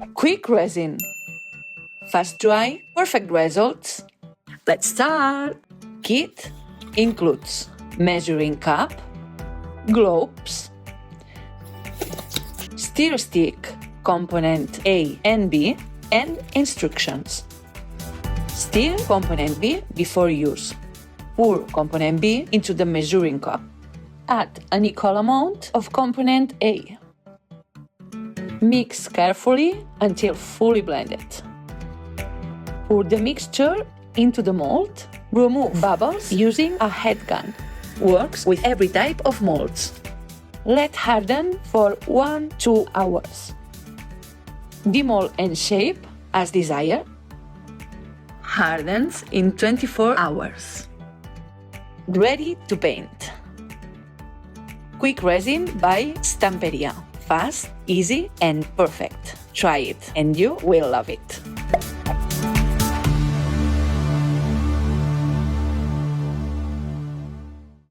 Quick resin. Fast dry, perfect results. Let's start! Kit includes measuring cup, globes, stir stick component A and B, and instructions. Stir component B before use. Pour component B into the measuring cup. Add an equal amount of component A. Mix carefully until fully blended. Pour the mixture into the mold. Remove bubbles using a head gun. Works with every type of molds. Let harden for 1-2 hours. Demold and shape as desired. Hardens in 24 hours. Ready to paint. Quick resin by Stamperia. Fast, easy, and perfect. Try it and you will love it.